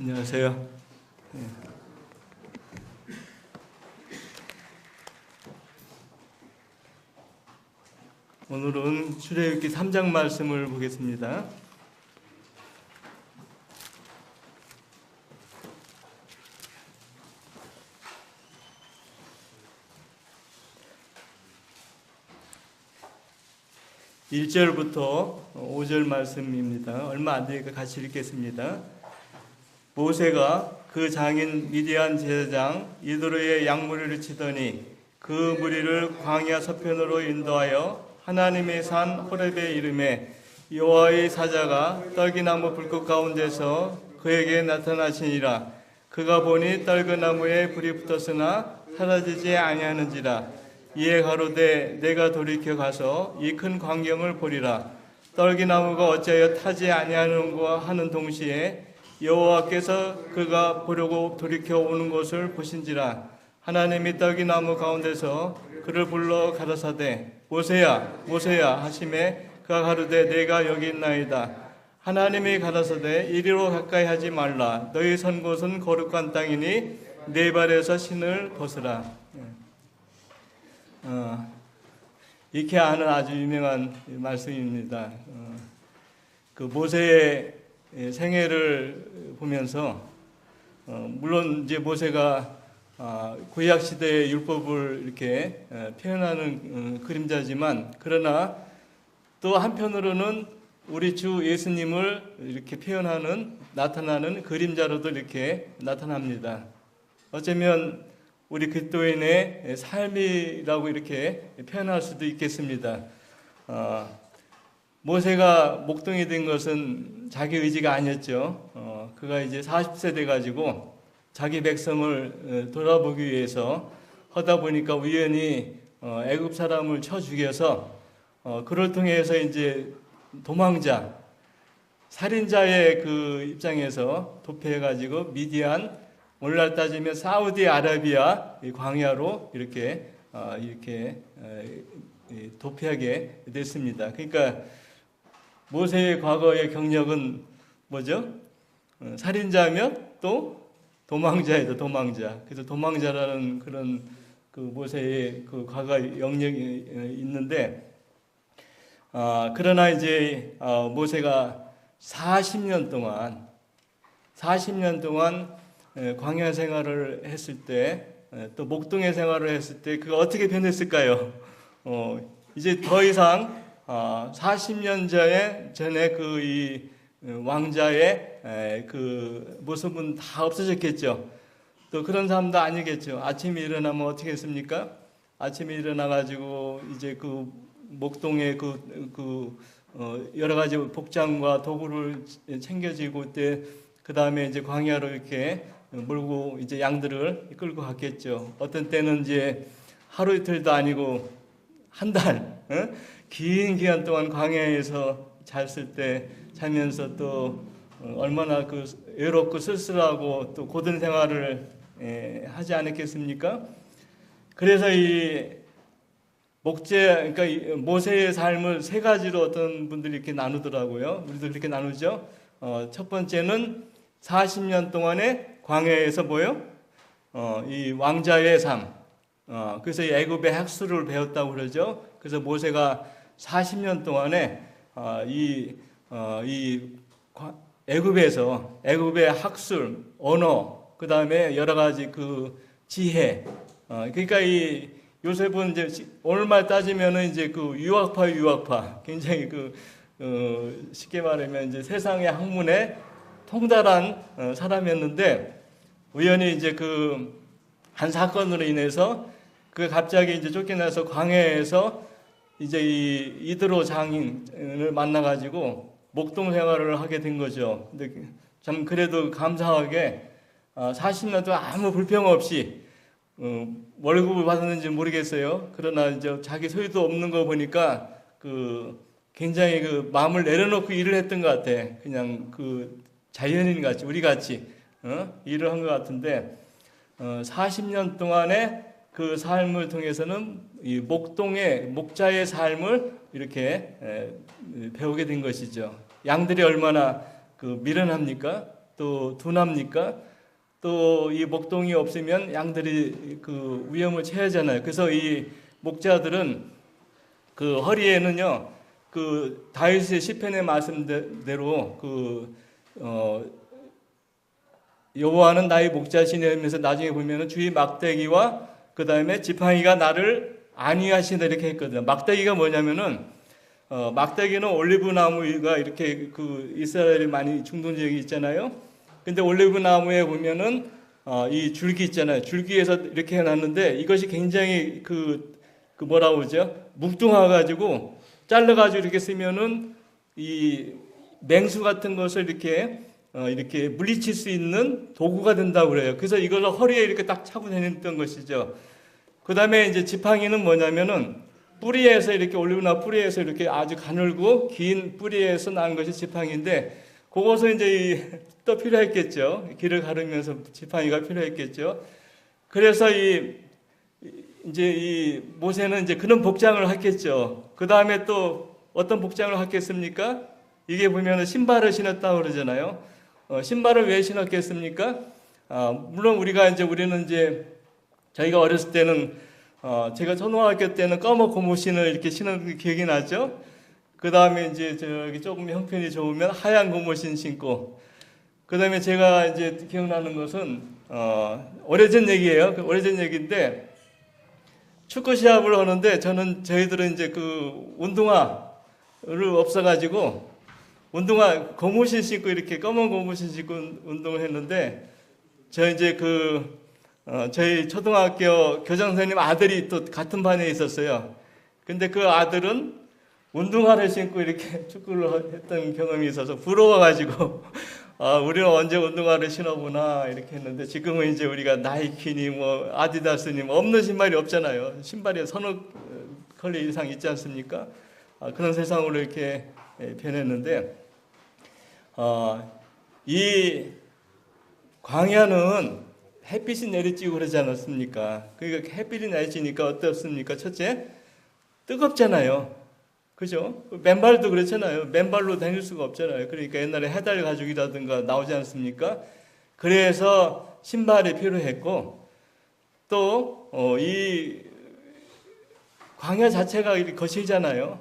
안녕하세요. 오늘은 출애굽기 3장 말씀을 보겠습니다. (1절부터) 5절 말씀입니다. 얼마 안 되니까 같이 읽겠습니다. 모세가 그 장인 미디안 제사장 이드로의 양무리를 치더니 그 무리를 광야 서편으로 인도하여 하나님의 산 호렙에 이르매 여호와의 사자가 떨기나무 불꽃 가운데서 그에게 나타나시니라. 그가 보니 떨기나무에 불이 붙었으나 사라지지 아니하는지라. 이에 가로되 내가 돌이켜 가서 이 큰 광경을 보리라. 떨기나무가 어찌하여 타지 아니하는가 하는 동시에 여호와께서 그가 보려고 돌이켜 오는 것을 보신지라. 하나님이 떨기나무 가운데서 그를 불러 가라사대 모세야 모세야 하시매 그가 가로되 내가 여기 있나이다. 하나님이 가라사대 이리로 가까이 하지 말라. 너희 선 곳은 거룩한 땅이니 네 발에서 신을 벗으라. 이렇게 아는 아주 유명한 말씀입니다. 그 모세의 생애를 보면서 물론 이제 모세가 구약 시대의 율법을 이렇게 표현하는 그림자지만 그러나 또 한편으로는 우리 주 예수님을 이렇게 표현하는 나타나는 그림자로도 이렇게 나타납니다. 어쩌면 우리 그리스도인의 삶이라고 이렇게 표현할 수도 있겠습니다. 모세가 목동이 된 것은 자기 의지가 아니었죠. 그가 이제 40세 돼가지고 자기 백성을 돌아보기 위해서 하다 보니까 우연히 애굽 사람을 쳐 죽여서 그를 통해서 이제 도망자, 살인자의 그 입장에서 도피해가지고 미디안, 오늘날 따지면 사우디아라비아 광야로 이렇게 도피하게 됐습니다. 그러니까 모세의 과거의 경력은 뭐죠? 살인자며 또 도망자이다, 도망자. 그래서 도망자라는 그런 그 모세의 그 과거 영역이 있는데, 그러나 이제 모세가 40년 동안 광야 생활을 했을 때, 또 목동의 생활을 했을 때 그가 어떻게 변했을까요? 이제 더 이상 40년 전에 그 이 왕자의 그 모습은 다 없어졌겠죠. 또 그런 사람도 아니겠죠. 아침에 일어나면 어떻게 했습니까? 아침에 일어나 가지고 이제 그 목동의 여러 가지 복장과 도구를 챙겨지고 그 다음에 이제 광야로 이렇게 몰고 이제 양들을 끌고 갔겠죠. 어떤 때는 이제 하루 이틀도 아니고 한 달, 긴 기간 동안 광야에서 자면서 또 얼마나 그 외롭고 쓸쓸하고 또 고된 생활을 하지 않았겠습니까? 그래서 이 그러니까 모세의 삶을 세 가지로 어떤 분들이 이렇게 나누더라고요. 우리도 그렇게 나누죠. 첫 번째는 40년 동안의 광야에서 이 왕자의 삶. 그래서 이 애굽의 학술을 배웠다고 그러죠. 그래서 모세가 40년 동안에 애굽의 학술, 언어, 그 다음에 여러 가지 그 지혜. 그러니까 이 요셉은 이제 오늘말 따지면은 이제 그 유학파 굉장히 쉽게 말하면 이제 세상의 학문에 통달한 사람이었는데 우연히 이제 한 사건으로 인해서 갑자기 이제 쫓겨나서 광야에서 이제 이 이드로 장인을 만나가지고 목동 생활을 하게 된 거죠. 근데 참 그래도 감사하게 40년 동안 아무 불평 없이 월급을 받았는지 모르겠어요. 그러나 이제 자기 소유도 없는 거 보니까 굉장히 마음을 내려놓고 일을 했던 것 같아. 그냥 자연인 같이 우리 같이 일을 한 것 같은데 40년 동안의 그 삶을 통해서는 이 목자의 삶을 이렇게 배우게 된 것이죠. 양들이 얼마나 미련합니까? 또 둔합니까? 또 이 목동이 없으면 양들이 그 위험을 처하잖아요. 그래서 이 목자들은 그 허리에는요, 그 다윗의 시편의 말씀대로 여호와는 나의 목자시니 하면서 나중에 보면은 주의 막대기와 그 다음에 지팡이가 나를 안위하시다 이렇게 했거든요. 막대기가 뭐냐면은 막대기는 올리브 나무가 이렇게 그 이스라엘이 많이 중동 지역이 있잖아요. 근데 올리브 나무에 보면은 이 줄기 있잖아요. 줄기에서 이렇게 해놨는데 이것이 굉장히 그 뭐라고 그러죠? 묵둥해가지고 잘라가지고 이렇게 쓰면은 이 맹수 같은 것을 이렇게 물리칠 수 있는 도구가 된다고 그래요. 그래서 이걸 허리에 이렇게 딱 차고 다녔던 것이죠. 그 다음에 이제 지팡이는 뭐냐면은 뿌리에서 이렇게 올리브나 뿌리에서 이렇게 아주 가늘고 긴 뿌리에서 난 것이 지팡이인데 그것은 이제 또 필요했겠죠. 길을 가르면서 지팡이가 필요했겠죠. 그래서 이제 이 모세는 이제 그런 복장을 했겠죠. 그 다음에 또 어떤 복장을 했겠습니까? 이게 보면은 신발을 신었다고 그러잖아요. 신발을 왜 신었겠습니까? 물론 우리는 이제 저희가 어렸을 때는 제가 초등학교 때는 검은 고무신을 이렇게 신은 기억이 나죠. 그 다음에 이제 저기 조금 형편이 좋으면 하얀 고무신 신고, 그 다음에 제가 이제 기억나는 것은 오래전 얘기예요. 오래전 얘기인데 축구 시합을 하는데 저희들은 이제 그 운동화를 없어가지고 운동화 고무신 신고 이렇게 검은 고무신 신고 운동을 했는데 이제 저희 초등학교 교장 선생님 아들이 또 같은 반에 있었어요. 근데 그 아들은 운동화를 신고 이렇게 축구를 했던 경험이 있어서 부러워가지고 우리는 언제 운동화를 신어보나 이렇게 했는데 지금은 이제 우리가 나이키니 뭐 아디다스니 뭐 없는 신발이 없잖아요. 신발이 서너 컬레 이상 있지 않습니까? 그런 세상으로 이렇게 변했는데 이 광야는 햇빛이 내리쬐고 그러지 않았습니까? 그러니까 햇빛이 내리쬐니까 어떻습니까? 첫째, 뜨겁잖아요. 그죠? 맨발도 그렇잖아요. 맨발로 다닐 수가 없잖아요. 그러니까 옛날에 해달 가죽이라든가 나오지 않습니까? 그래서 신발이 필요했고, 또 이 광야 자체가 거칠잖아요.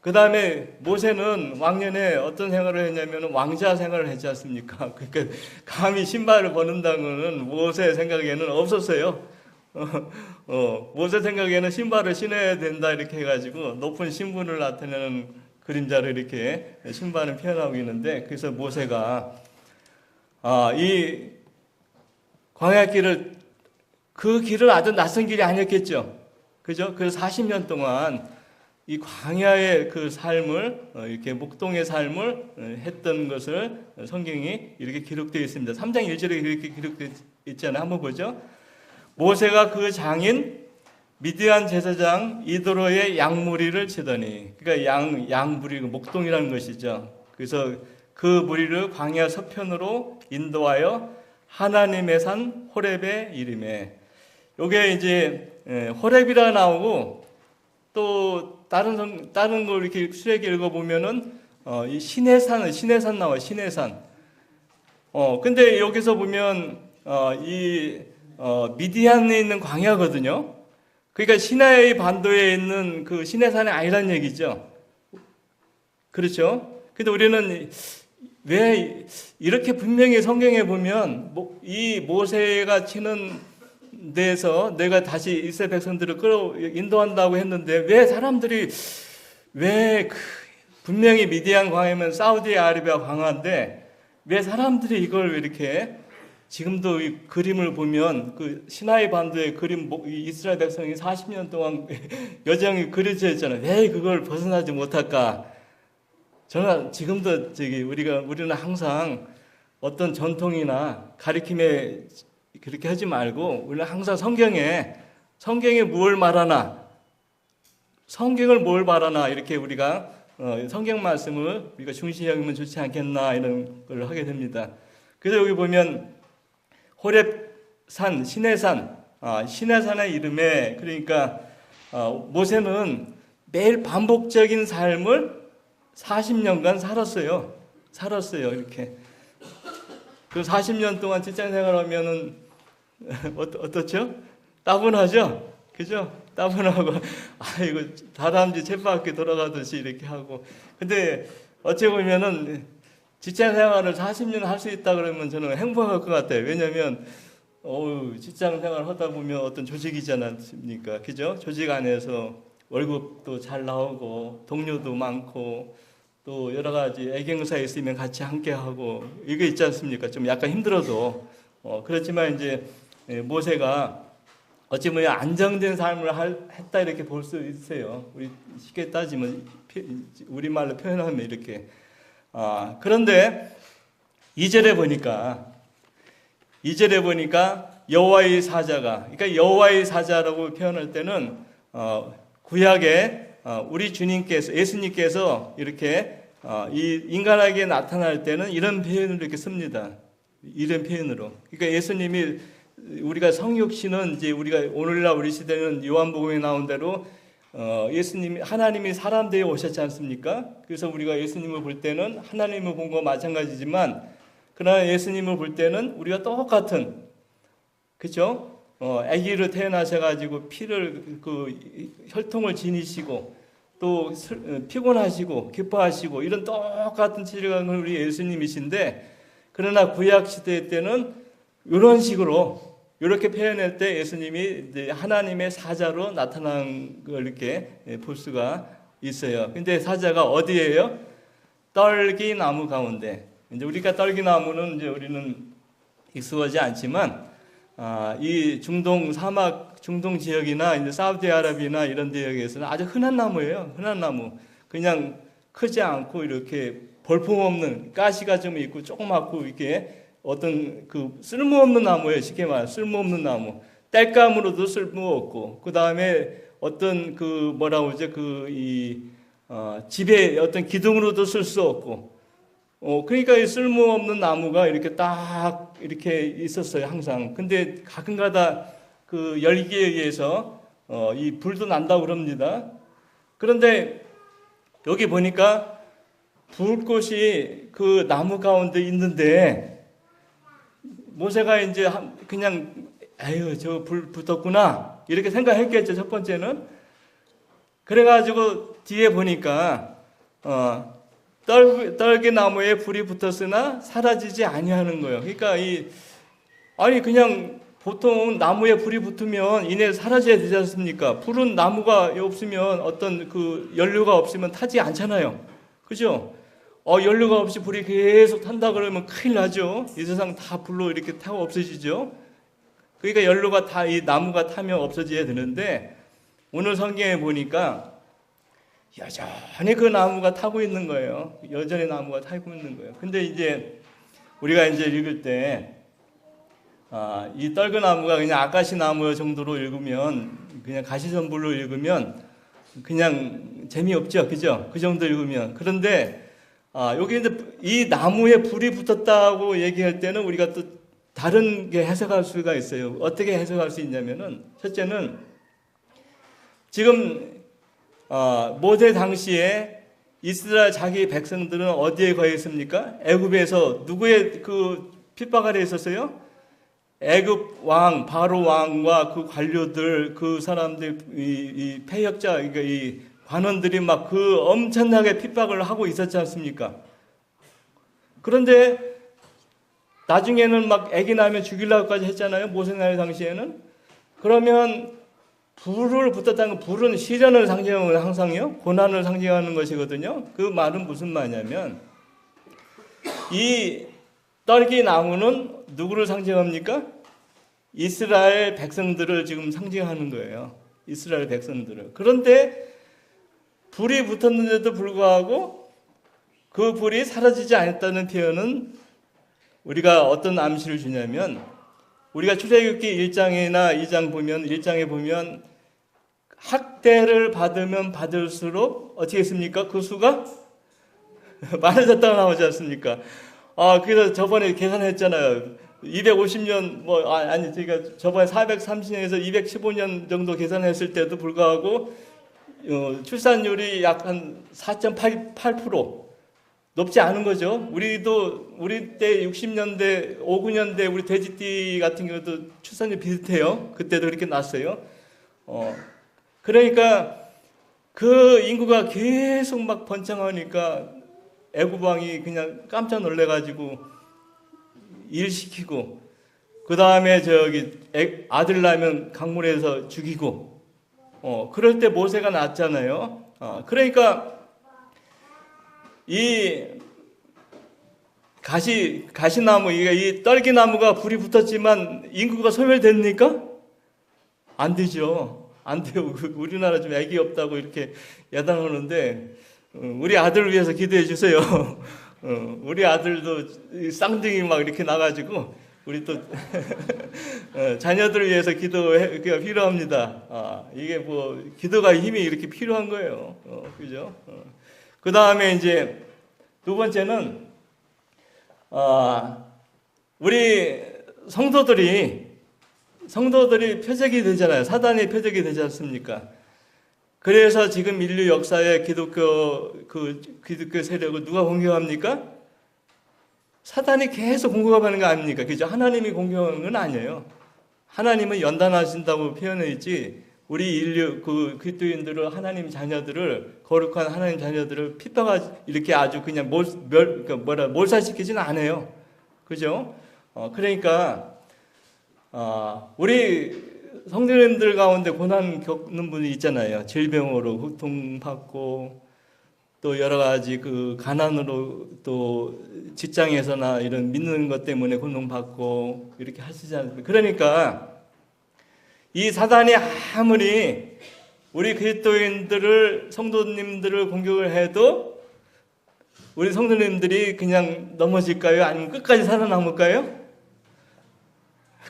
그 다음에 모세는 왕년에 어떤 생활을 했냐면 왕자 생활을 했지 않습니까? 그러니까 감히 신발을 벗는다는 것은 모세 생각에는 없었어요. 모세 생각에는 신발을 신어야 된다 이렇게 해가지고 높은 신분을 나타내는 그림자를 이렇게 신발은 표현하고 있는데, 그래서 모세가 이 광야길을 그 길은 아주 낯선 길이 아니었겠죠. 그죠? 그래서 40년 동안 이 광야의 그 삶을 이렇게 목동의 삶을 했던 것을 성경이 이렇게 기록되어 있습니다. 3장 1절에 이렇게 기록되어 있잖아요. 한번 보죠. 모세가 그 장인 미디안 제사장 이도로의 양무리를 치더니, 그러니까 양무리 목동이라는 것이죠. 그래서 그 무리를 광야 서편으로 인도하여 하나님의 산 호렙에 이르매. 요게 이제 호렙이라 나오고 또 다른 걸 이렇게 수레기 읽어보면은 이 시내산 나와요. 시내산. 근데 여기서 보면 미디안에 있는 광야거든요. 그러니까 시나이 반도에 있는 그 시내산이 아니란 얘기죠. 그렇죠? 근데 우리는 왜 이렇게 분명히 성경에 보면 이 모세가 치는 데서 내가 다시 이스라엘 백성들을 인도한다고 했는데 왜 사람들이 분명히 미디안 광야면 사우디아라비아 광야인데 왜 사람들이 이걸 왜 이렇게 지금도 이 그림을 보면 그 시나이 반도의 그림 이스라엘 백성이 40년 동안 여정이 그려져 있잖아요. 왜 그걸 벗어나지 못할까? 저는 지금도 우리는 항상 어떤 전통이나 가르침에 그렇게 하지 말고 우리는 항상 성경에 뭘 말하나, 성경을 뭘 말하나 이렇게 우리가 성경 말씀을 우리가 중시히 여기면 좋지 않겠나 이런 걸 하게 됩니다. 그래서 여기 보면 호렙산, 시내산의 이름에, 그러니까 모세는 매일 반복적인 삶을 40년간 살았어요. 이렇게. 그 40년 동안 직장 생활하면은 어떻죠? 따분하죠? 그죠? 따분하고, 이거 다람쥐 쳇바퀴 돌아가듯이 이렇게 하고. 근데 어찌 보면은 직장 생활을 40년 할 수 있다 그러면 저는 행복할 것 같아요. 왜냐면, 직장 생활 하다 보면 어떤 조직이지 않습니까? 그죠? 조직 안에서 월급도 잘 나오고, 동료도 많고, 또 여러 가지 애경사에 있으면 같이 함께 하고, 이거 있지 않습니까? 좀 약간 힘들어도. 그렇지만 이제 모세가 어찌 보면 안정된 삶을 했다 이렇게 볼 수 있어요. 우리 쉽게 따지면 우리말로 표현하면 이렇게. 그런데 2절에 보니까 여호와의 사자가, 그러니까 여호와의 사자라고 표현할 때는 구약에 우리 주님께서, 예수님께서 이렇게 이 인간에게 나타날 때는 이런 표현을 이렇게 씁니다. 이런 표현으로. 그러니까 예수님이, 우리가 성육신은 이제 우리가 오늘날 우리 시대는 요한복음에 나온 대로 예수님이, 하나님이 사람 되어 오셨지 않습니까? 그래서 우리가 예수님을 볼 때는 하나님을 본 거 마찬가지지만, 그러나 예수님을 볼 때는 우리가 똑같은, 그렇죠? 아기로 태어나셔가지고 피를, 혈통을 지니시고 또 피곤하시고 기뻐하시고 이런 똑같은 질감을 우리 예수님이신데, 그러나 구약 시대 때는 이런 식으로 이렇게 표현할 때 예수님이 이제 하나님의 사자로 나타난 걸 이렇게 볼 수가 있어요. 근데 사자가 어디예요? 떨기나무 가운데. 이제 우리가 떨기나무는 이제 우리는 익숙하지 않지만, 이 중동 사막, 중동 지역이나 이제 사우디아라비아나 이런 지역에서는 아주 흔한 나무예요. 흔한 나무. 그냥 크지 않고 이렇게 볼품없는, 가시가 좀 있고 조그맣고 이렇게 어떤 쓸모없는 나무예요. 쉽게 말하면 쓸모없는 나무. 땔감으로도 쓸모없고, 그 다음에 어떤 뭐라고 그러죠? 집에 어떤 기둥으로도 쓸 수 없고, 그러니까 이 쓸모없는 나무가 이렇게 딱 이렇게 있었어요, 항상. 근데 가끔가다 열기에 의해서 이 불도 난다고 그럽니다. 그런데 여기 보니까 불꽃이 그 나무 가운데 있는데, 모세가 이제 그냥 저 불 붙었구나 이렇게 생각했겠죠. 첫 번째는. 그래가지고 뒤에 보니까 떨기나무에 불이 붙었으나 사라지지 아니하는 거예요. 그러니까 아니 그냥 보통 나무에 불이 붙으면 이내 사라져야 되지 않습니까? 불은 나무가 없으면, 어떤 연료가 없으면 타지 않잖아요. 그죠? 연료가 없이 불이 계속 탄다 그러면 큰일 나죠. 이 세상 다 불로 이렇게 타고 없어지죠. 그러니까 연료가 다 이 나무가 타면 없어져야 되는데, 오늘 성경에 보니까 여전히 그 나무가 타고 있는 거예요. 여전히 나무가 타고 있는 거예요. 근데 이제 우리가 이제 읽을 때, 이 떨그나무가 그냥 아카시 나무 정도로 읽으면, 그냥 가시덤불로 읽으면 그냥 재미없죠. 그죠? 그 정도 읽으면. 그런데 여기 이제 이 나무에 불이 붙었다고 얘기할 때는 우리가 또 다른 게 해석할 수가 있어요. 어떻게 해석할 수 있냐면은, 첫째는 지금 모세 당시에 이스라엘 자기 백성들은 어디에 거해 있습니까? 애굽에서 누구의 핍박 아래 있었어요? 애굽 왕, 바로 왕과 그 관료들, 그 사람들, 이 패역자, 그러니까 이 관원들이 막 엄청나게 핍박을 하고 있었지 않습니까? 그런데 나중에는 막 애기 낳으면 죽이려고까지 했잖아요. 모세 날 당시에는. 그러면 불을 붙었다는 건, 불은 시련을 상징하는, 항상요 고난을 상징하는 것이거든요. 그 말은 무슨 말이냐면, 이 떨기나무는 누구를 상징합니까? 이스라엘 백성들을 지금 상징하는 거예요. 이스라엘 백성들을. 그런데 불이 붙었는데도 불구하고 그 불이 사라지지 않았다는 표현은 우리가 어떤 암시를 주냐면, 우리가 출애굽기 1장이나 2장 보면, 1장에 보면 학대를 받으면 받을수록 어떻게 했습니까? 그 수가 많아졌다고 나오지 않습니까? 그래서 저번에 계산했잖아요. 250년, 제가 저번에 430년에서 215년 정도 계산했을 때도 불구하고 출산율이 약 한 4.8%, 높지 않은 거죠. 우리 때 60년대, 59년대 우리 돼지띠 같은 경우도 출산율 비슷해요. 그때도 그렇게 났어요. 그러니까 그 인구가 계속 막 번창하니까 애구방이 그냥 깜짝 놀래가지고 일 시키고, 그 다음에 아들 낳으면 강물에서 죽이고, 그럴 때 모세가 낳았잖아요. 그러니까 이 가시나무, 이 떨기나무가 불이 붙었지만 인구가 소멸됩니까? 안 되죠. 안 돼요. 우리나라 좀 애기 없다고 이렇게 야단하는데, 우리 아들을 위해서 기도해 주세요. 우리 아들도 쌍둥이 막 이렇게 나가지고, 우리 또 자녀들을 위해서 기도가 필요합니다. 이게 뭐 기도가 힘이 이렇게 필요한 거예요. 그죠? 그 다음에 이제 두 번째는 우리 성도들이 표적이 되잖아요. 사단의 표적이 되지 않습니까? 그래서 지금 인류 역사에 기독교 세력을 누가 공격합니까? 사단이 계속 공격하는 거 아닙니까? 그죠? 하나님이 공격하는 건 아니에요. 하나님은 연단하신다고 표현했지, 우리 인류 그리스도인들을, 하나님 자녀들을, 거룩한 하나님 자녀들을 이렇게 아주 그냥 몰살시키지는 않아요. 그죠? 그러니까 우리 성도님들 가운데 고난 겪는 분이 있잖아요. 질병으로 고통받고, 또 여러 가지 가난으로, 또 직장에서나 이런 믿는 것 때문에 고통받고 이렇게 하시지 않습니까? 그러니까 이 사단이 아무리 우리 그리스도인들을, 성도님들을 공격을 해도 우리 성도님들이 그냥 넘어질까요? 아니면 끝까지 살아남을까요?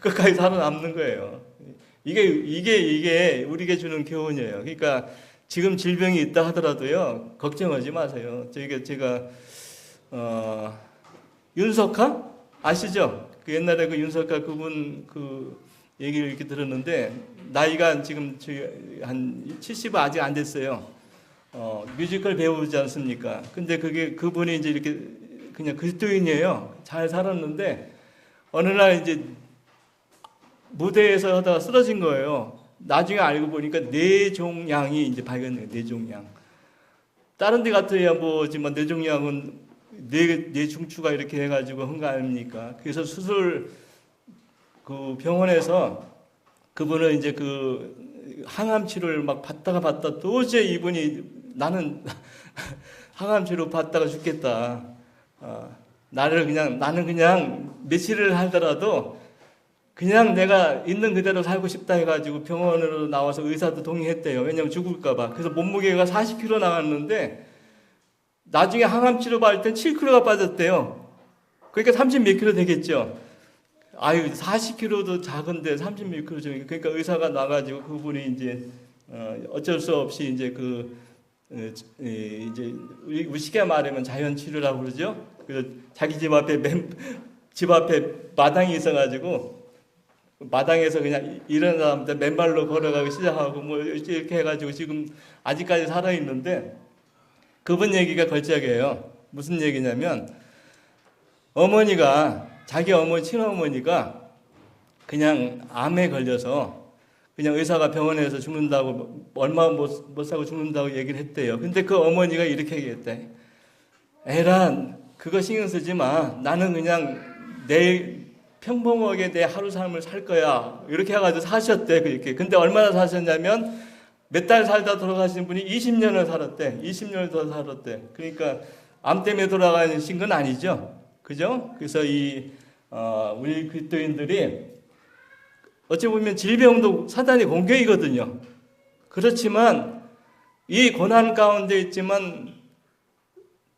끝까지 살아남는 거예요. 이게 우리에게 주는 교훈이에요. 그러니까 지금 질병이 있다 하더라도요, 걱정하지 마세요. 제가 윤석하 아시죠? 옛날에 윤석하 그분 얘기를 이렇게 들었는데, 나이가 지금 한 70은 아직 안 됐어요. 뮤지컬 배우지 않습니까? 근데 그분이 이제 이렇게 그냥 그리스도인이에요. 잘 살았는데 어느 날 이제 무대에서 하다가 쓰러진 거예요. 나중에 알고 보니까 뇌종양이 이제 발견돼요. 뇌종양. 다른 데 같아야 뭐지만 뇌종양은 뇌중추가 이렇게 해가지고 한 거 아닙니까? 그래서 수술 병원에서 그분은 이제 항암 치료를 막 받다 도저히 이분이, 나는 항암 치료 받다가 죽겠다. 나는 그냥 며칠을 하더라도 그냥 내가 있는 그대로 살고 싶다 해가지고 병원으로 나와서 의사도 동의했대요. 왜냐면 죽을까봐. 그래서 몸무게가 40kg 나왔는데 나중에 항암 치료 받을 땐 7kg가 빠졌대요. 그러니까 30 몇 킬로 되겠죠. 40kg도 작은데 30 몇 킬로 좀. 그러니까 의사가 나가지고 그분이 이제 어쩔 수 없이 이제 이제 우리 쉽게 말하면 자연 치료라고 그러죠. 그래서 자기 집 앞에 마당이 있어가지고 마당에서 그냥 일어나는데 맨발로 걸어가기 시작하고 뭐 이렇게 해가지고 지금 아직까지 살아 있는데, 그분 얘기가 걸작이에요. 무슨 얘기냐면, 자기 친어머니가 그냥 암에 걸려서 그냥 의사가 병원에서 죽는다고, 얼마 못 사고 죽는다고 얘기를 했대요. 근데 그 어머니가 이렇게 얘기했대. 에라, 그거 신경 쓰지 마. 나는 그냥 평범하게 내 하루 삶을 살 거야. 이렇게 해가지고 사셨대. 그렇게. 근데 얼마나 사셨냐면, 몇 달 살다 돌아가신 분이 20년을 살았대. 20년을 더 살았대. 그러니까 암 때문에 돌아가신 건 아니죠. 그죠? 그래서 우리 그리스도인들이 어찌 보면 질병도 사단의 공격이거든요. 그렇지만 이 고난 가운데 있지만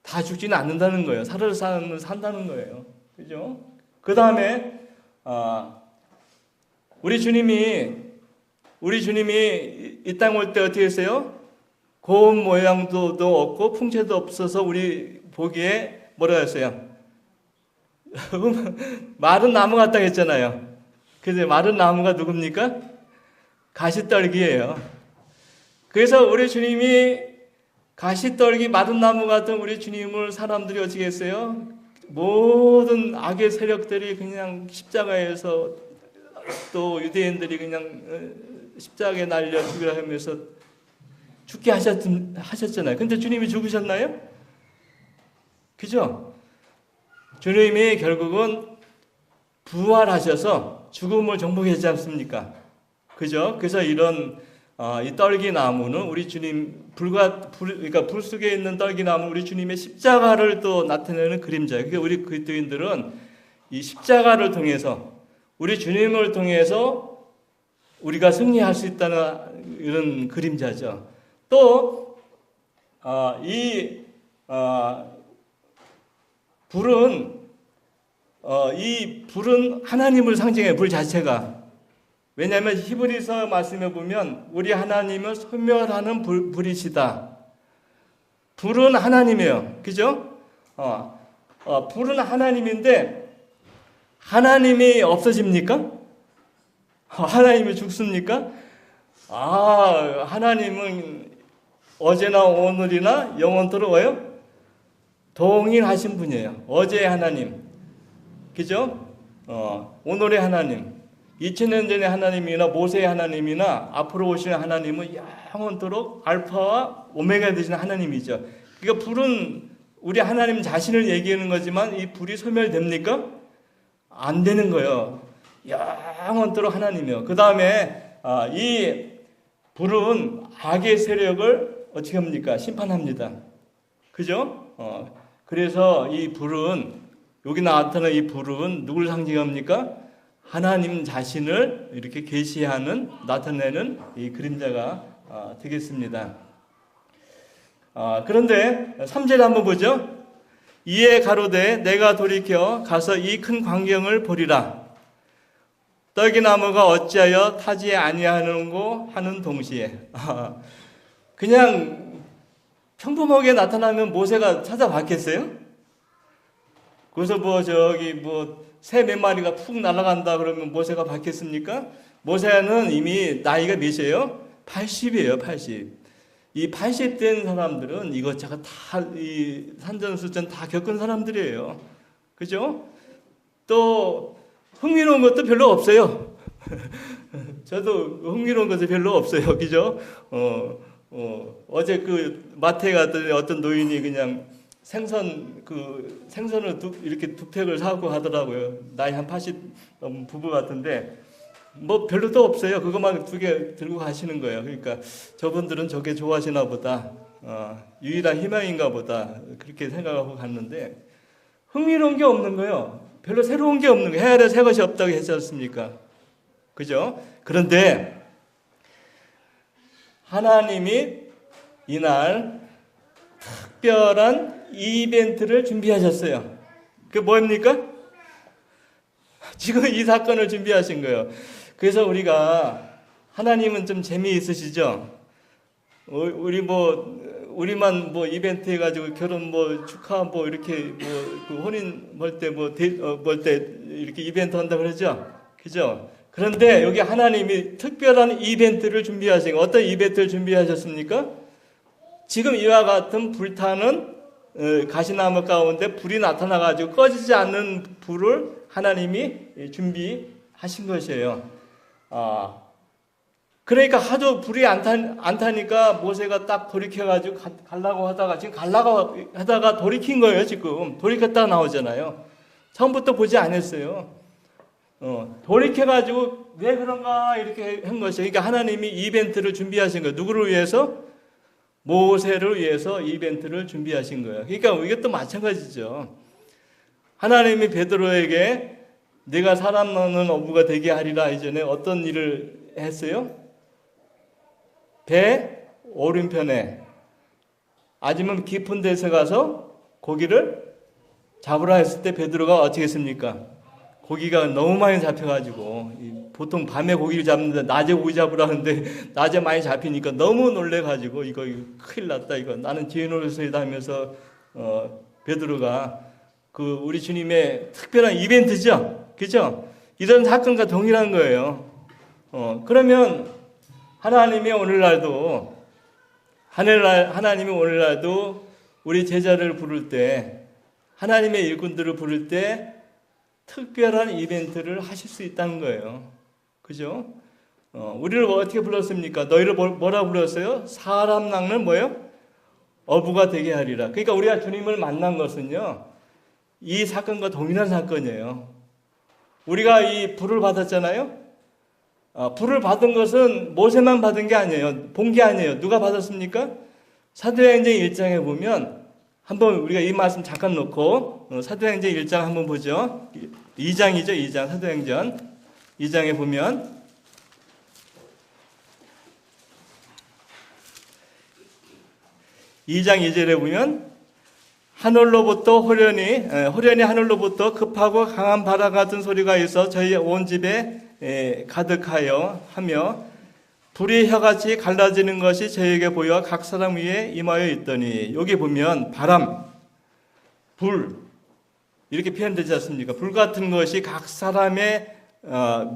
다 죽지는 않는다는 거예요. 살을 산다는 거예요. 그죠? 그 다음에 우리 주님이 이 땅 올 때 어떻게 했어요? 고운 모양도 없고 풍채도 없어서 우리 보기에 뭐라 했어요? 마른 나무 같다고 했잖아요. 그래서 마른 나무가 누굽니까? 가시떨기예요. 그래서 우리 주님이 가시떨기 마른 나무 같은 우리 주님을 사람들이 어떻게 했어요? 모든 악의 세력들이 그냥 십자가에서, 또 유대인들이 그냥 십자가에 날려 죽이라 하면서 죽게 하셨잖아요. 근데 주님이 죽으셨나요? 그죠? 주님이 결국은 부활하셔서 죽음을 정복했지 않습니까? 그죠? 그래서 이런 이 떨기나무는 우리 주님 그러니까 불 속에 있는 떨기나무 우리 주님의 십자가를 또 나타내는 그림자예요. 그러니까 우리 그리스도인들은 이 십자가를 통해서 우리 주님을 통해서 우리가 승리할 수 있다는 이런 그림자죠. 또 이 불은 하나님을 상징해요. 불 자체가. 왜냐하면 히브리서 말씀에 보면 우리 하나님은 소멸하는 불이시다. 불은 하나님이에요. 그죠? 불은 하나님인데 하나님이 없어집니까? 하나님이 죽습니까? 하나님은 어제나 오늘이나 영원토록 뭐예요? 동일하신 분이에요. 어제의 하나님, 그죠? 오늘의 하나님, 2000년 전의 하나님이나 모세의 하나님이나 앞으로 오시는 하나님은 영원토록 알파와 오메가 되시는 하나님이죠. 그러니까 불은 우리 하나님 자신을 얘기하는 거지만 이 불이 소멸됩니까? 안 되는 거예요. 영원토록 하나님이요. 그 다음에 이 불은 악의 세력을 어떻게 합니까? 심판합니다. 그죠? 그래서 이 불은, 여기 나타나는 이 불은 누굴 상징합니까? 하나님 자신을 이렇게 계시하는, 나타내는 이 그림자가 되겠습니다. 그런데 3절 한번 보죠. 이에 가로되 내가 돌이켜 가서 이 큰 광경을 보리라. 떨기나무가 어찌하여 타지 아니하는고 하는 동시에, 그냥 평범하게 나타나면 모세가 찾아봤겠어요? 그래서 새 몇 마리가 푹 날아간다 그러면 모세가 봤겠습니까? 모세는 이미 나이가 몇이에요? 80이에요, 80. 이 80 된 사람들은 이것저것 다, 이 산전수전 다 겪은 사람들이에요. 그죠? 또, 흥미로운 것도 별로 없어요. 저도 흥미로운 것이 별로 없어요. 그죠? 어제 마트에 갔더니 어떤 노인이 그냥 생선을 이렇게 두 팩을 사고 하더라고요. 나이 한 80 부부 같은데, 뭐 별로 또 없어요. 그것만 2개 들고 가시는 거예요. 그러니까 저분들은 저게 좋아하시나 보다. 유일한 희망인가 보다. 그렇게 생각하고 갔는데, 흥미로운 게 없는 거예요. 별로 새로운 게 없는 거예요. 해야 될 새 것이 없다고 했지 않습니까? 그죠? 그런데 하나님이 이날 특별한 이벤트를 준비하셨어요. 그게 뭡니까? 지금 이 사건을 준비하신 거예요. 그래서 하나님은 좀 재미있으시죠? 우리만 이벤트 해가지고 결혼 축하 이렇게 혼인 볼 때 이렇게 이벤트 한다 그러죠? 그죠? 그런데 여기 하나님이 특별한 이벤트를 준비하신 거예요. 어떤 이벤트를 준비하셨습니까? 지금 이와 같은 불타는 가시나무 가운데 불이 나타나가지고 꺼지지 않는 불을 하나님이 준비하신 것이에요. 그러니까 하도 불이 안 타니까 모세가 딱 돌이켜가지고 가려고 하다가 돌이킨 거예요, 지금. 돌이켰다가 나오잖아요. 처음부터 보지 않았어요. 돌이켜가지고 왜 그런가 이렇게 한 것이에요. 그러니까 하나님이 이벤트를 준비하신 거예요. 누구를 위해서? 모세를 위해서 이벤트를 준비하신 거예요. 그러니까 이것도 마찬가지죠. 하나님이 베드로에게 네가 사람 넣는 어부가 되게 하리라 이전에 어떤 일을 했어요? 배 오른편에 아니면 깊은 데서 가서 고기를 잡으라 했을 때 베드로가 어떻게 했습니까? 고기가 너무 많이 잡혀가지고 보통 밤에 고기를 잡는데 낮에 고기 잡으라는데 낮에 많이 잡히니까 너무 놀래가지고 이거 큰일 났다, 이거 나는 죄 노릇이다 하면서 베드로가 우리 주님의 특별한 이벤트죠, 그죠? 이런 사건과 동일한 거예요. 그러면 하나님이 오늘날도 하나님이 오늘날도 우리 제자를 부를 때, 하나님의 일꾼들을 부를 때 특별한 이벤트를 하실 수 있다는 거예요. 그죠? 우리를 어떻게 불렀습니까? 너희를 뭐라고 불렀어요? 사람 낚는 뭐예요? 어부가 되게 하리라. 그러니까 우리가 주님을 만난 것은요, 이 사건과 동일한 사건이에요. 우리가 이 불을 받았잖아요. 불을 받은 것은 모세만 받은 게 아니에요. 본 게 아니에요. 누가 받았습니까? 사도행전 1장에 보면, 한번 우리가 이 말씀 잠깐 놓고 사도행전 1장 한번 보죠. 2장이죠. 2장 사도행전 2장에 보면 (2장 2절에) 보면 하늘로부터 호련히 하늘로부터 급하고 강한 바다 같은 소리가 있어 저희 온 집에 가득하여 하며 불이 혀같이 갈라지는 것이 저에게 보여 각 사람 위에 임하여 있더니, 여기 보면 바람, 불 이렇게 표현되지 않습니까? 불 같은 것이 각 사람의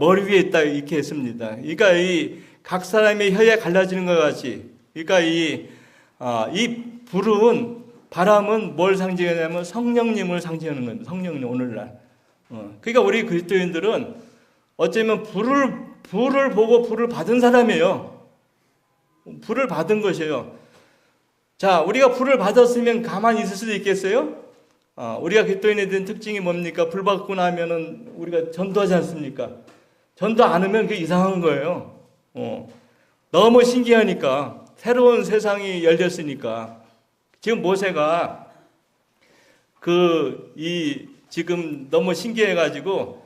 머리 위에 있다 이렇게 했습니다. 그러니까 이 각 사람의 혀에 갈라지는 것 같이, 그러니까 이 불은, 바람은 뭘 상징하냐면 성령님을 상징하는 겁니다. 성령님 오늘날. 그러니까 우리 그리스도인들은 어쩌면 불을 보고 불을 받은 사람이에요. 불을 받은 것이에요. 자, 우리가 불을 받았으면 가만히 있을 수도 있겠어요? 우리가 그리스도인에 대한 특징이 뭡니까? 불 받고 나면은 우리가 전도하지 않습니까? 전도 안 하면 그게 이상한 거예요. 너무 신기하니까, 새로운 세상이 열렸으니까. 지금 모세가 지금 너무 신기해가지고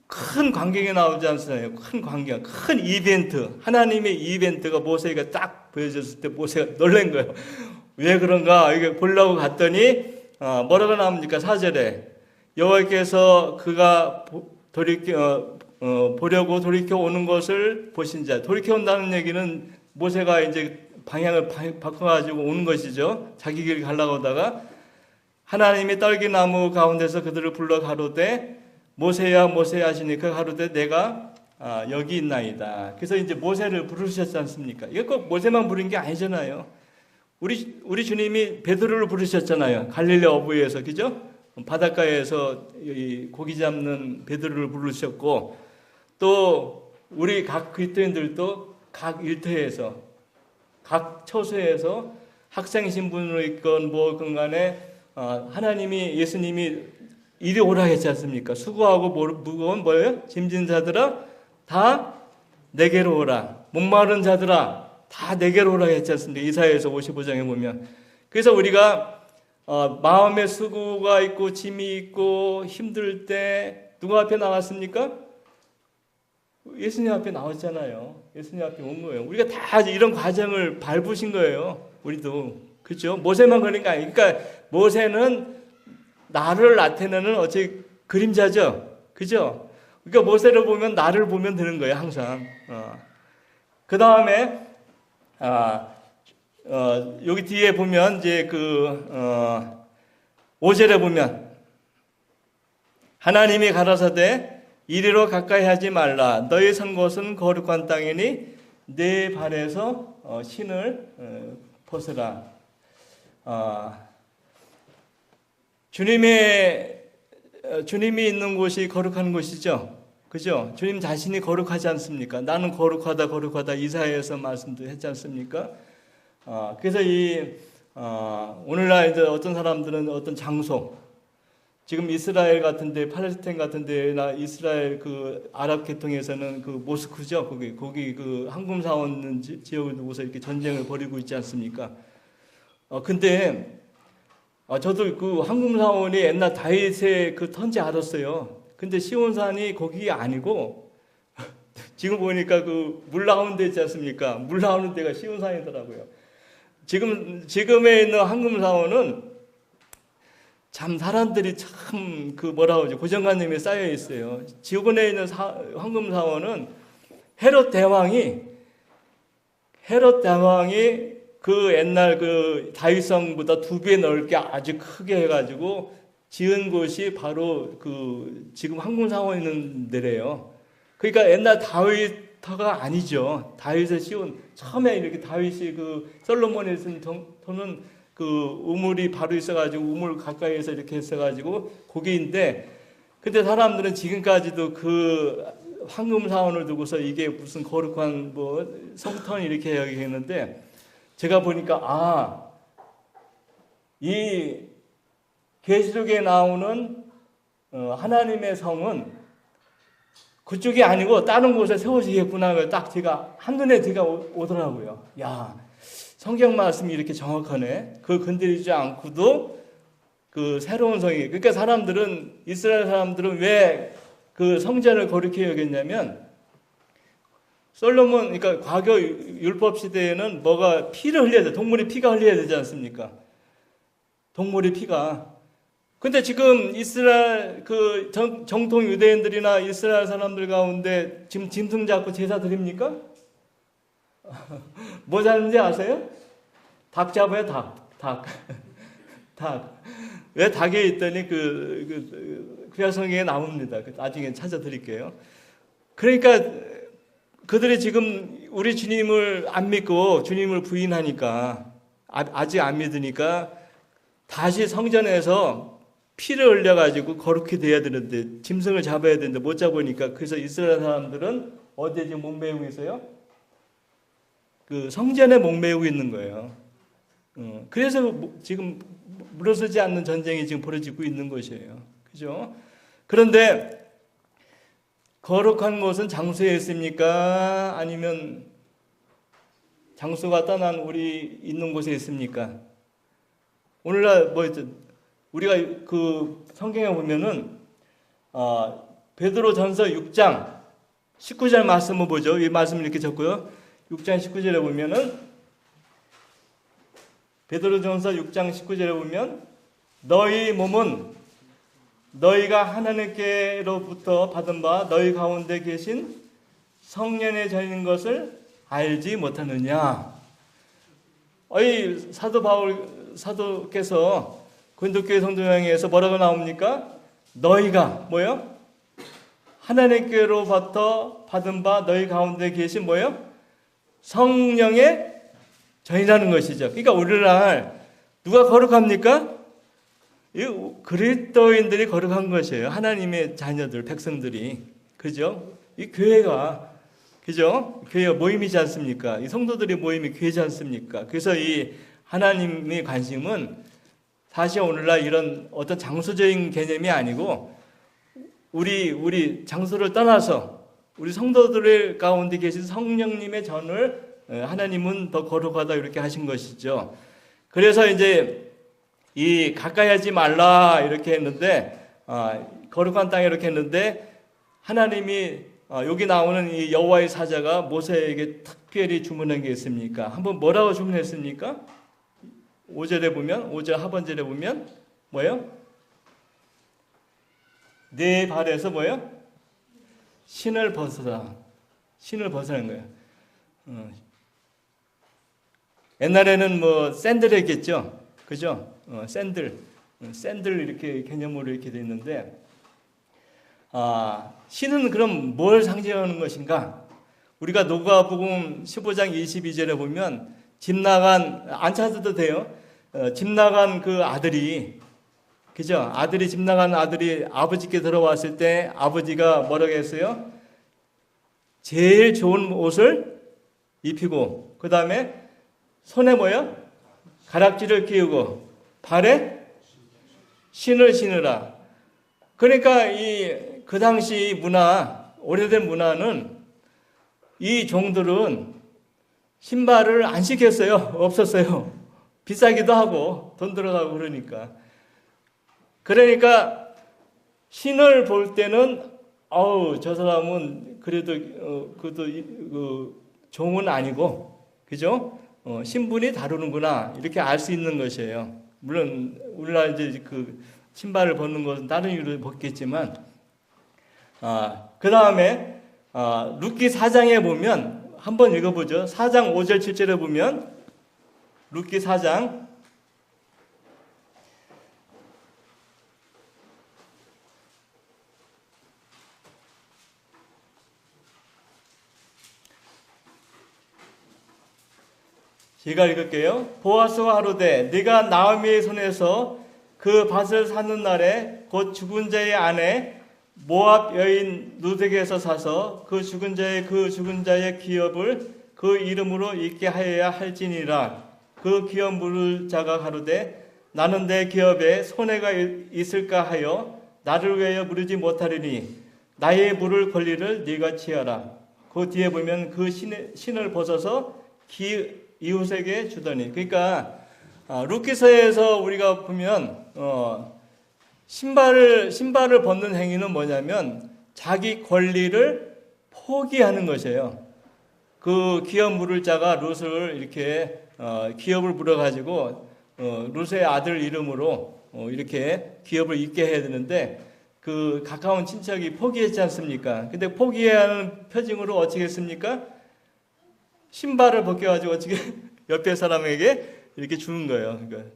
큰 광경이 나오지 않습니까? 큰 광경, 큰 이벤트, 하나님의 이벤트가 모세가 딱 보여줬을 때 모세가 놀란 거예요. 왜 그런가? 이게 보려고 갔더니 뭐라고 나옵니까? 4절에 여호와께서 그가 보려고 돌이켜 오는 것을 보신 자. 돌이켜 온다는 얘기는 모세가 이제 방향을 바꿔가지고 오는 것이죠. 자기 길 가려고 하다가 하나님이 떨기나무 가운데서 그들을 불러 가로되 모세야 모세야 하시니 그 가로되 내가 여기 있나이다. 그래서 이제 모세를 부르셨지 않습니까? 이거 꼭 모세만 부른 게 아니잖아요. 우리 주님이 베드로를 부르셨잖아요. 갈릴리 어부에서, 그죠? 바닷가에서 고기 잡는 베드로를 부르셨고, 또 우리 각 그리스도인들도 각 일터에서, 각 처소에서 학생 신분으로 있건 뭐건 간에 하나님이, 예수님이 이리 오라 했지 않습니까? 수고하고 무거운 뭐예요? 짐진 자들아 다 내게로 오라. 목마른 자들아 다 내게로 오라 했지 않습니까? 이사야서 55장에 보면. 그래서 우리가 마음의 수고가 있고 짐이 있고 힘들 때 누구 앞에 나왔습니까? 예수님 앞에 나왔잖아요. 예수님 앞에 온 거예요. 우리가 다 이런 과정을 밟으신 거예요. 우리도. 그렇죠? 모세만 그런 게 아니에요. 그러니까 모세는 나를 나타내는 어찌 그림자죠. 그죠? 그러니까 모세를 보면 나를 보면 되는 거예요. 항상. 그 다음에 여기 뒤에 보면 이제 5절에 보면 하나님이 가라사대 이리로 가까이 하지 말라. 너희 선 곳은 거룩한 땅이니 내 발에서 신을 벗으라. 주님이 있는 곳이 거룩한 곳이죠. 그죠? 주님 자신이 거룩하지 않습니까? 나는 거룩하다 이사야에서 말씀도 했지 않습니까? 그래서 오늘날 이제 어떤 사람들은 어떤 장소, 지금 이스라엘 같은데, 팔레스타인 같은데나 이스라엘 그 아랍 계통에서는 그 모스크죠. 거기 그 황금 사원 지역을 두고서 이렇게 전쟁을 벌이고 있지 않습니까? 근데 저도 그 황금 사원이 옛날 다윗의 그 터인지 알았어요. 근데 시온산이 거기 아니고 지금 보니까 그 물 나오는 데 있지 않습니까? 물 나오는 데가 시온산이더라고요. 지금에 있는 황금 사원은 참 사람들이 참 그 뭐라고 하죠? 고정관념이 쌓여 있어요. 지구본에 있는 황금 사원은 헤롯 대왕이 그 옛날 그 다윗성보다 2배 넓게 아주 크게 해가지고 지은 곳이 바로 그 지금 황금 사원 있는 데래요. 그러니까 옛날 다윗 다윗터가 아니죠. 다윗의 씌운 처음에 이렇게 다윗이 그 솔로몬이 쓴 터는 그 우물이 바로 있어가지고 우물 가까이에서 이렇게 했어가지고 거기인데, 근데 사람들은 지금까지도 그 황금 사원을 두고서 이게 무슨 거룩한 뭐 성턴 이렇게 여기겠는데, 제가 보니까 이 계시록에 나오는 하나님의 성은 그쪽이 아니고 다른 곳에 세워지겠구나. 딱 제가 한눈에 제가 오더라고요. 야, 성경 말씀이 이렇게 정확하네. 그 건드리지 않고도 그 새로운 성이. 그러니까 사람들은, 이스라엘 사람들은 왜 그 성전을 거룩히 여겼냐면, 솔로몬, 그러니까 과거 율법 시대에는 뭐가 피를 흘려야 돼. 동물이 피가 흘려야 되지 않습니까? 동물의 피가. 근데 지금 이스라엘 그 정통 유대인들이나 이스라엘 사람들 가운데 지금 짐승 잡고 제사 드립니까? 뭐 잡는지 아세요? 닭 잡아요, 닭. 왜 닭에 있더니 구약성경에 나옵니다. 나중에 찾아드릴게요. 그러니까 그들이 지금 우리 주님을 안 믿고 주님을 부인하니까, 아직 안 믿으니까 다시 성전에서 피를 흘려가지고 거룩히 돼야 되는데, 짐승을 잡아야 되는데 못 잡으니까, 그래서 이스라엘 사람들은 어디에 지금 목매이고 있어요? 그 성전에 목매이고 있는 거예요. 그래서 지금 물러서지 않는 전쟁이 지금 벌어지고 있는 것이에요. 그죠? 그런데 거룩한 곳은 장소에 있습니까? 아니면 장소가 떠난 우리 있는 곳에 있습니까? 오늘날 우리가 그 성경에 보면은 베드로전서 6장 19절 말씀을 보죠. 이 말씀을 이렇게 적고요. 6장 19절에 보면은, 베드로전서 6장 19절에 보면, 너희 몸은 너희가 하나님께로부터 받은 바 너희 가운데 계신 성령에 전인 것을 알지 못하느냐. 사도께서 고린도교회 성도행에서 뭐라고 나옵니까? 너희가 뭐요? 하나님께로부터 받은 바 너희 가운데 계신 뭐요? 성령의 전이라는 것이죠. 그러니까 오늘날 누가 거룩합니까? 이 그리스도인들이 거룩한 것이에요. 하나님의 자녀들, 백성들이. 그죠? 이 교회가, 그죠? 교회가 모임이지 않습니까? 이 성도들이 모임이 교회지 않습니까? 그래서 이 하나님의 관심은 사실 오늘날 이런 어떤 장소적인 개념이 아니고, 우리 장소를 떠나서 우리 성도들 가운데 계신 성령님의 전을 하나님은 더 거룩하다 이렇게 하신 것이죠. 그래서 이제 이 가까이 하지 말라 이렇게 했는데, 거룩한 땅에 이렇게 했는데, 하나님이 여기 나오는 이 여호와의 사자가 모세에게 특별히 주문한 게 있습니까? 한번 뭐라고 주문했습니까? 5절에 보면, 5절 하반절에 보면 뭐예요? 내 발에서 뭐예요? 신을 벗어라. 신을 벗으라는 거예요. 옛날에는 뭐 샌들이겠죠, 그죠? 샌들 이렇게 개념으로 이렇게 돼 있는데, 신은 그럼 뭘 상징하는 것인가? 우리가 누가복음 15장 22절에 보면 집 나간, 안 찾아도 돼요. 집 나간 그 아들이, 그죠? 집 나간 아들이 아버지께 들어왔을 때 아버지가 뭐라고 했어요? 제일 좋은 옷을 입히고, 그 다음에 손에 뭐요? 가락지를 끼우고 발에 신을 신으라. 그러니까 그 당시 문화, 오래된 문화는 이 종들은 신발을 안 시켰어요. 없었어요. 비싸기도 하고 돈 들어가고 그러니까. 그러니까 신을 볼 때는 저 사람은 그래도 종은 아니고, 그죠? 신분이 다루는구나 이렇게 알 수 있는 것이에요. 물론 우리나라 이제 그 신발을 벗는 것은 다른 이유로 벗겠지만, 그 다음에 룻기 4장에 보면 한번 읽어보죠. 4장 5절 7절에 보면, 룻기 4장 제가 읽을게요. 보아스가 가로되 네가 나오미의 손에서 그 밭을 사는 날에 곧 죽은 자의 아내 모압 여인 루덱에서 사서 그 죽은 자의 기업을 그 이름으로 있게 하여야 할지니라. 그 기업 물을 자가 가로되 나는 내 기업에 손해가 있을까 하여 나를 위하여 물으지 못하리니 나의 물을 권리를 네가 취하라. 그 뒤에 보면 그 신을 벗어서 이웃에게 주더니, 그러니까 룻기서에서 우리가 보면 신발을 벗는 행위는 뭐냐면 자기 권리를 포기하는 것이에요. 그 기업 물을 자가 룻을 이렇게 기업을 물어가지고 룻의 아들 이름으로 이렇게 기업을 잇게 해야 되는데 그 가까운 친척이 포기했지 않습니까? 근데 포기해야 하는 표징으로 어떻게 했습니까? 신발을 벗겨가지고 어떻게 옆에 사람에게 이렇게 주는 거예요. 그러니까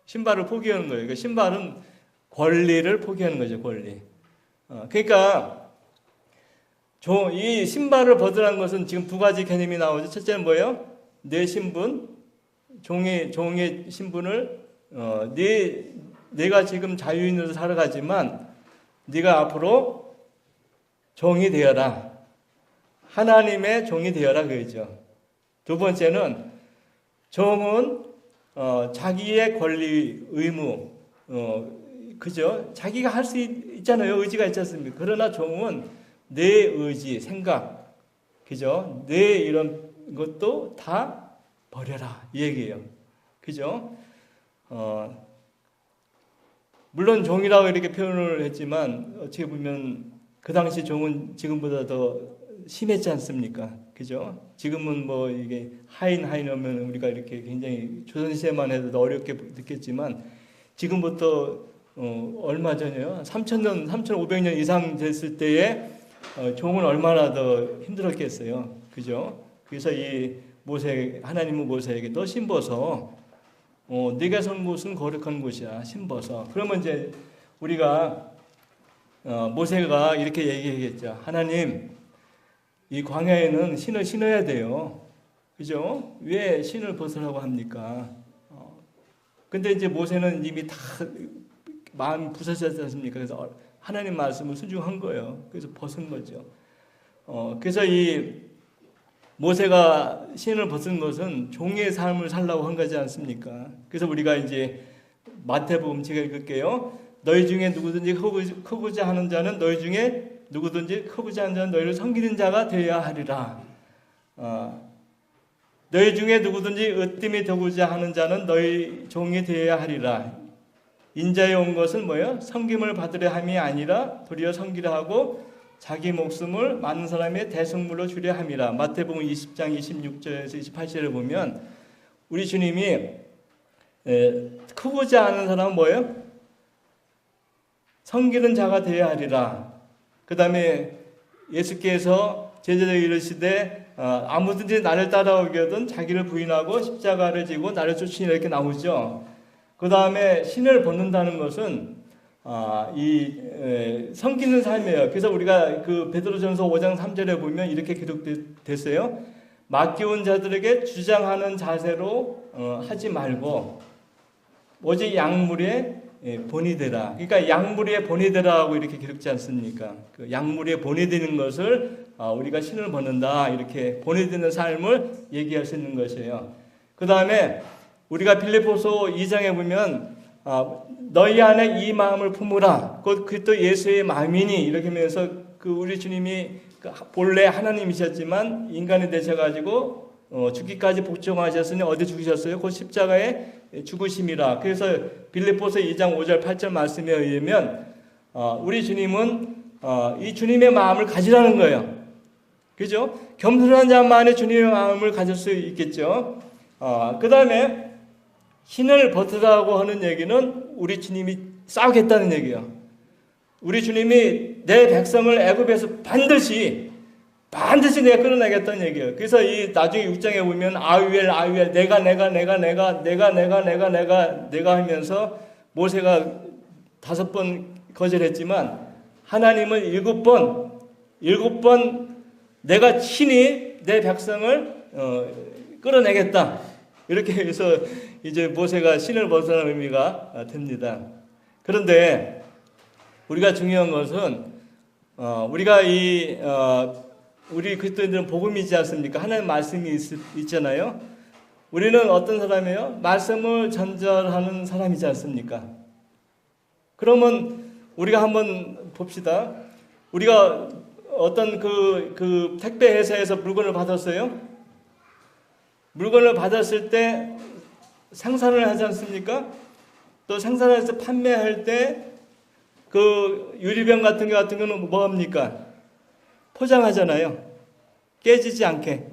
신발을 포기하는 거예요. 그러니까 신발은 권리를 포기하는 거죠, 권리. 그러니까 이 신발을 벗으라는 것은 지금 두 가지 개념이 나오죠. 첫째는 뭐예요? 내 신분, 종의 신분을 내가 지금 자유인으로 살아가지만 네가 앞으로 종이 되어라. 하나님의 종이 되어라 그거죠. 두 번째는 종은 자기의 권리, 의무, 그죠? 자기가 할 수 있잖아요. 의지가 있지 않습니까? 그러나 종은 내 의지, 생각, 그죠? 내 이런 것도 다 버려라 이 얘기예요. 그죠? 물론 종이라고 이렇게 표현을 했지만 어떻게 보면 그 당시 종은 지금보다 더 심했지 않습니까? 그죠? 지금은 뭐 이게 하인 하면 우리가 이렇게 굉장히 조선시대만 해도 어렵게 느꼈지만 지금부터 얼마 전이요? 3,500년 이상 됐을 때에 종은 얼마나 더 힘들었겠어요. 그죠? 그래서 이 하나님은 모세에게 너 신벗어. 네가 선 곳은 거룩한 곳이야. 신벗어. 그러면 이제 우리가 모세가 이렇게 얘기하겠죠. 하나님, 이 광야에는 신을 신어야 돼요. 그죠? 왜 신을 벗으라고 합니까? 근데 이제 모세는 이미 다 마음이 부서졌지 않습니까? 그래서 하나님 말씀을 순종한 거예요. 그래서 벗은 거죠. 그래서 이 모세가 신을 벗은 것은 종의 삶을 살라고 한 거지 않습니까? 그래서 우리가 이제 마태복음 제가 읽을게요. 너희 중에 누구든지 크고자 하는 자는 너희 중에 누구든지 크고자 하는 자는 너희를 섬기는 자가 되어야 하리라. 너희 중에 누구든지 으뜸이 되고자 하는 자는 너희 종이 되어야 하리라. 인자에 온 것은 뭐예요? 섬김을 받으려 함이 아니라 도리어 섬기려 하고 자기 목숨을 많은 사람의 대속물로 주려 함이라. 마태복음 20장 26절에서 28절을 보면 우리 주님이 크고자 하는 사람은 뭐예요? 섬기는 자가 되어야 하리라. 그 다음에 예수께서 제자들에게 이르시되 아무든지 나를 따라오거든 자기를 부인하고 십자가를 지고 나를 쫓으니 이렇게 나오죠. 그 다음에 신을 벗는다는 것은 섬기는 삶이에요. 그래서 우리가 그 베드로전서 5장 3절에 보면 이렇게 기록됐어요. 맡겨온 자들에게 주장하는 자세로 하지 말고 오직 양물에 본이 되라. 그러니까 양물에 본이 되라고 이렇게 기록지 않습니까? 그 양물에 본이 되는 것을 우리가 신을 벗는다 이렇게 본이 되는 삶을 얘기할 수 있는 것이에요. 그 다음에 우리가 빌립보서 2장에 보면 너희 안에 이 마음을 품으라. 그것도 예수의 마음이니 이렇게 하면서 그 우리 주님이 본래 하나님이셨지만 인간이 되셔가지고 죽기까지 복종하셨으니 어디 죽으셨어요? 곧 십자가에 죽으심이라. 그래서 빌립보서 2장 5절 8절 말씀에 의하면 우리 주님은 이 주님의 마음을 가지라는 거예요. 그죠? 겸손한 자만이 주님의 마음을 가질 수 있겠죠. 그 다음에 신을 벗으라고 하는 얘기는 우리 주님이 싸우겠다는 얘기예요. 우리 주님이 내 백성을 애굽에서 반드시 내가 끌어내겠다는 얘기예요. 그래서 이 나중에 6장에 보면 아위엘 내가 하면서 모세가 5번 거절했지만 하나님은 7번 내가 친히 내 백성을 끌어내겠다. 이렇게 해서 이제 모세가 신을 벗어난 의미가 됩니다. 그런데 우리가 중요한 것은 우리가 우리 그리스도인들은 복음이지 않습니까? 하나님의 말씀이 있잖아요. 우리는 어떤 사람이에요? 말씀을 전달하는 사람이지 않습니까? 그러면 우리가 한번 봅시다. 우리가 어떤 그 택배 회사에서 물건을 받았어요. 물건을 받았을 때 생산을 하지 않습니까? 또 생산해서 판매할 때 그 유리병 같은 경우는 뭐 합니까? 포장하잖아요. 깨지지 않게.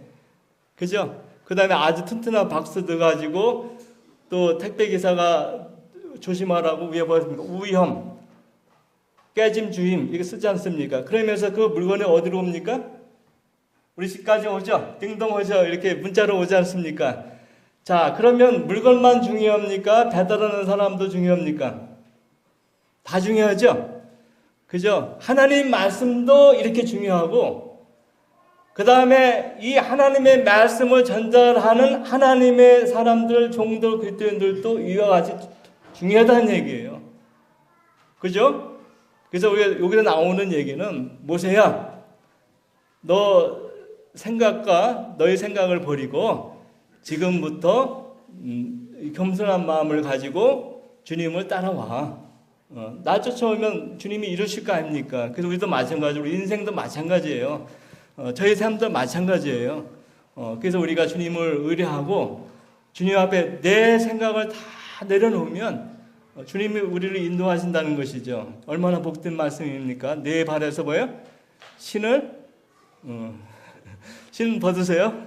그죠? 그 다음에 아주 튼튼한 박스 넣어가지고 또 택배기사가 조심하라고 위에 보였습니까? 위험, 깨짐, 주임 이거 쓰지 않습니까? 그러면서 그 물건이 어디로 옵니까? 우리 집까지 오죠? 띵동 오죠? 이렇게 문자로 오지 않습니까? 자, 그러면 물건만 중요합니까? 배달하는 사람도 중요합니까? 다 중요하죠? 그죠? 하나님 말씀도 이렇게 중요하고, 그 다음에 이 하나님의 말씀을 전달하는 하나님의 사람들, 종들, 그리스도인들도 이와 같이 중요하다는 얘기예요. 그죠? 그래서 우리가 여기서 나오는 얘기는, 모세야, 너 생각과 너의 생각을 버리고 지금부터 겸손한 마음을 가지고 주님을 따라와. 나 쫓아오면 주님이 이루실 거 아닙니까? 그래서 우리도 마찬가지로 인생도 마찬가지예요. 저희 삶도 마찬가지예요. 그래서 우리가 주님을 의뢰하고 주님 앞에 내 생각을 다 내려놓으면 주님이 우리를 인도하신다는 것이죠. 얼마나 복된 말씀입니까? 내 발에서 뭐예요? 신을 신 벗으세요.